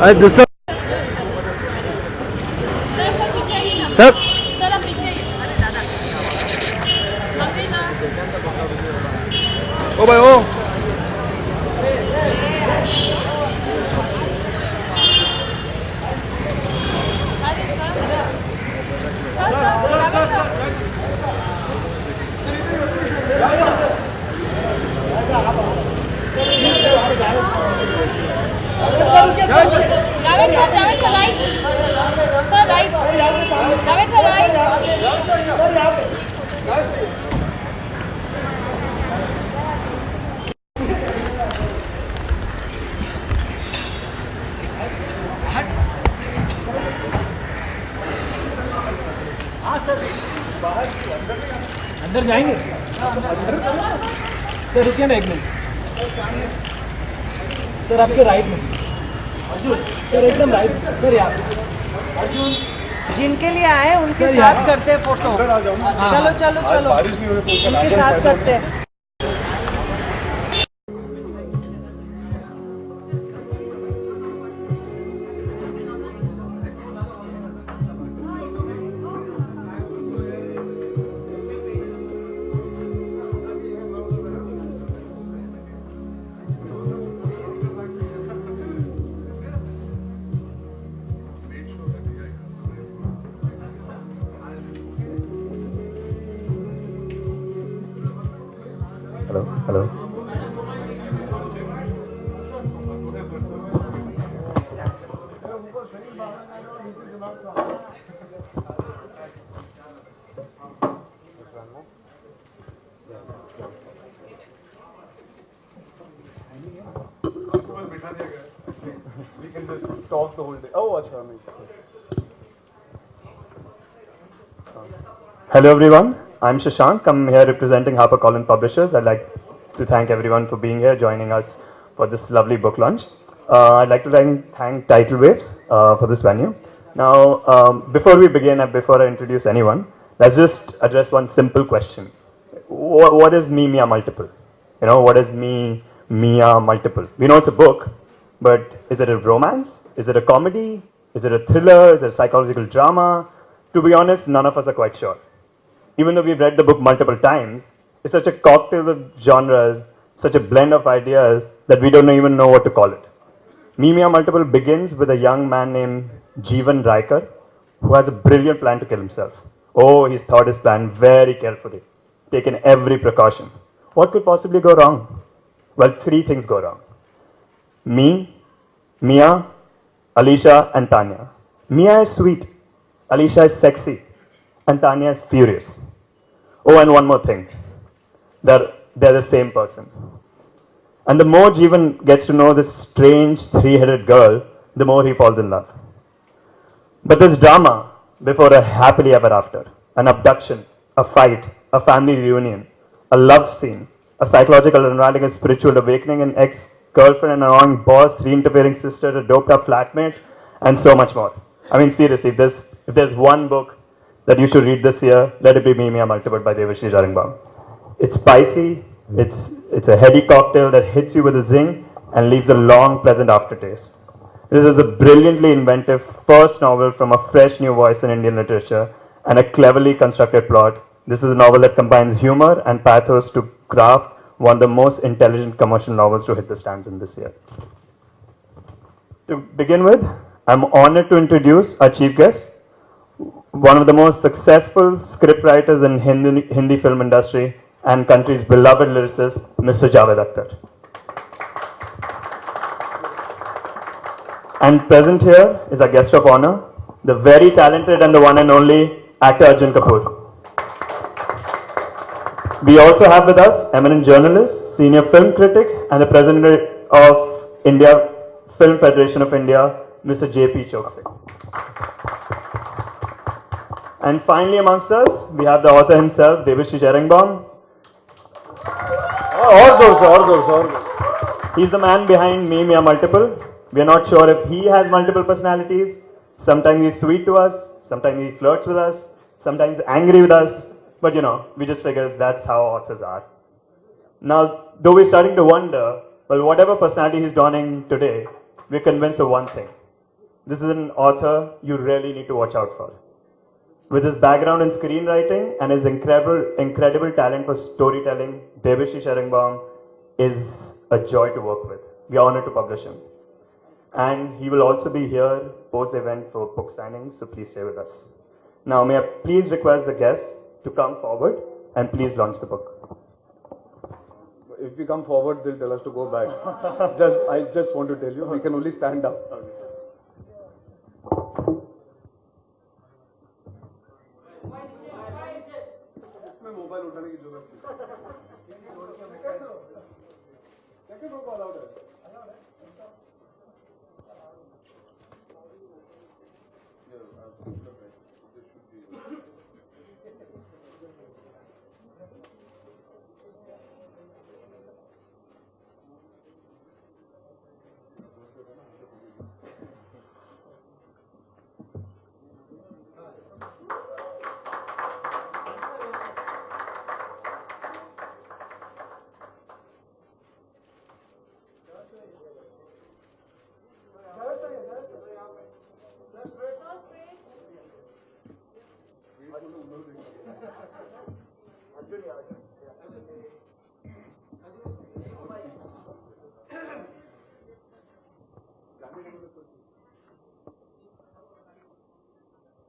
अरे दूसरा सर ओ भाई ओ अंदर जाएंगे सर, रुकिए ना एक मिनट सर, आपके राइट में सर, एकदम राइट सर, यहाँ जिनके लिए आए उनके साथ करते हैं फोटो। चलो चलो चलो, उनके साथ करते हैं। Hello, hello. We can just talk the whole day. Oh, acha, Hello everyone, I'm Shashank. I'm here representing HarperCollins Publishers. I'd like to thank everyone for being here, joining us for this lovely book launch. I'd like to thank Tidal Waves for this venue. Now, before we begin and before I introduce anyone, let's just address one simple question. What is me, Mia multiple? You know, what is me, Mia multiple? We know it's a book, but is it a romance? Is it a comedy? Is it a thriller? Is it a psychological drama? To be honest, none of us are quite sure. Even though we've read the book multiple times, it's such a cocktail of genres, such a blend of ideas that we don't even know what to call it. Mimia Multiple begins with a young man named Jeevan Raikar who has a brilliant plan to kill himself. Oh, he's thought his plan very carefully, taken every precaution. What could possibly go wrong? Well, three things go wrong. Me, Mia, Alicia, and Tanya. Mia is sweet, Alicia is sexy, and Tanya is furious. Oh, and one more thing. They're the same person. And the more Jeevan gets to know this strange three-headed girl, the more he falls in love. But there's drama before a happily ever after. An abduction, a fight, a family reunion, a love scene, a psychological unraveling, a spiritual awakening, an ex-girlfriend, an annoying boss, re-interfering sister, a doped-up flatmate, and so much more. I mean, seriously, if there's one book that you should read this year, let it be Mimia Multiple by Debashish Irengbam. It's spicy, it's a heady cocktail that hits you with a zing and leaves a long, pleasant aftertaste. This is a brilliantly inventive first novel from a fresh new voice in Indian literature and a cleverly constructed plot. This is a novel that combines humor and pathos to craft one of the most intelligent commercial novels to hit the stands in this year. To begin with, I'm honored to introduce our chief guest, one of the most successful scriptwriters in Hindi film industry and country's beloved lyricist, Mr. Javed Akhtar. And present here is our guest of honor, the very talented and the one and only actor Arjun Kapoor. We also have with us eminent journalist, senior film critic, and the president of India Film Federation of India, Mr. J.P. Choksey. And finally amongst us, we have the author himself, Debashish Irengbam. He's the man behind Mimia Multiple. We are not sure if he has multiple personalities. Sometimes he's sweet to us, sometimes he flirts with us, sometimes angry with us. But you know, we just figure that's how authors are. Now, though we're starting to wonder, well, whatever personality he's donning today, we're convinced of one thing. This is an author you really need to watch out for. With his background in screenwriting and his incredible talent for storytelling, Debashish Irengbam is a joy to work with. We are honored to publish him. And he will also be here post-event for book signings, so please stay with us. Now, may I please request the guests to come forward and please launch the book. If we come forward, they'll tell us to go back. I just want to tell you, we can only stand up.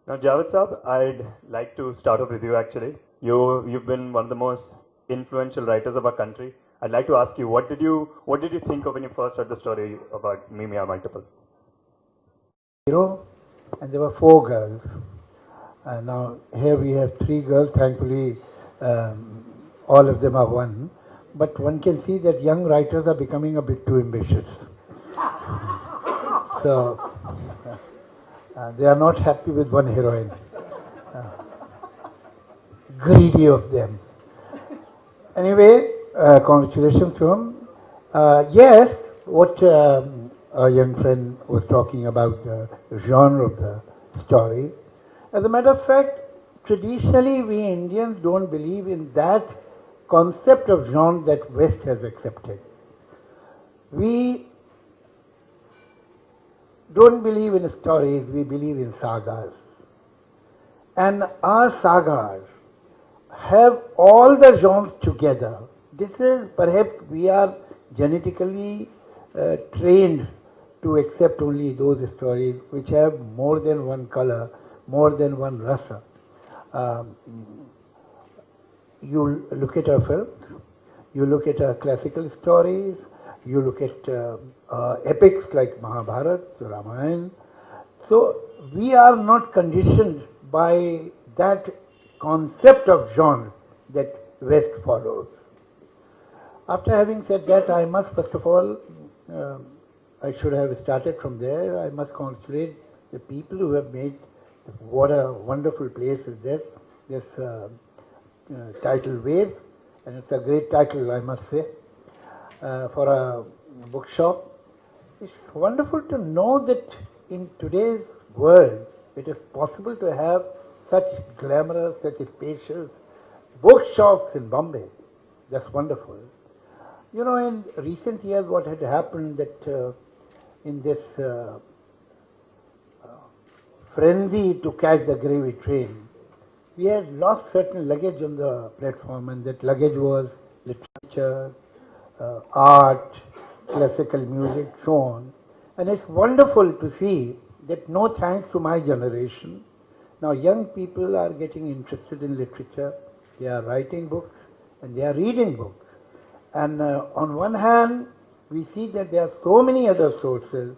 Now, Javed Saheb, I'd like to start off with you actually. You've been one of the most influential writers of our country. I'd like to ask you, what did you think of when you first read the story about Mimi Are Multiple? Hero, and there were 4 girls. Now here we have 3 girls. Thankfully, all of them are one. But one can see that young writers are becoming a bit too ambitious. So they are not happy with one heroine. Greedy of them. Anyway, congratulations to him. Yes, what our young friend was talking about, the genre of the story. As a matter of fact, traditionally we Indians don't believe in that concept of genre that West has accepted. We don't believe in stories, we believe in sagas. And our sagas have all the genres together. This is perhaps we are genetically trained to accept only those stories which have more than one color, more than one rasa. You look at our films, you look at our classical stories, you look at epics like Mahabharata, Ramayana. So we are not conditioned by that concept of genre that West follows. After having said that, I must first of all, I should have started from there. I must congratulate the people who have made what a wonderful place is this title Wave, and it's a great title, I must say, for a bookshop. It's wonderful to know that in today's world, it is possible to have such glamorous, such spacious bookshops in Bombay. That's wonderful. You know, in recent years, what had happened that in this frenzy to catch the gravy train, we had lost certain luggage on the platform, and that luggage was literature, art, classical music, so on. And it's wonderful to see that no thanks to my generation, now young people are getting interested in literature, they are writing books and they are reading books. And on one hand, we see that there are so many other sources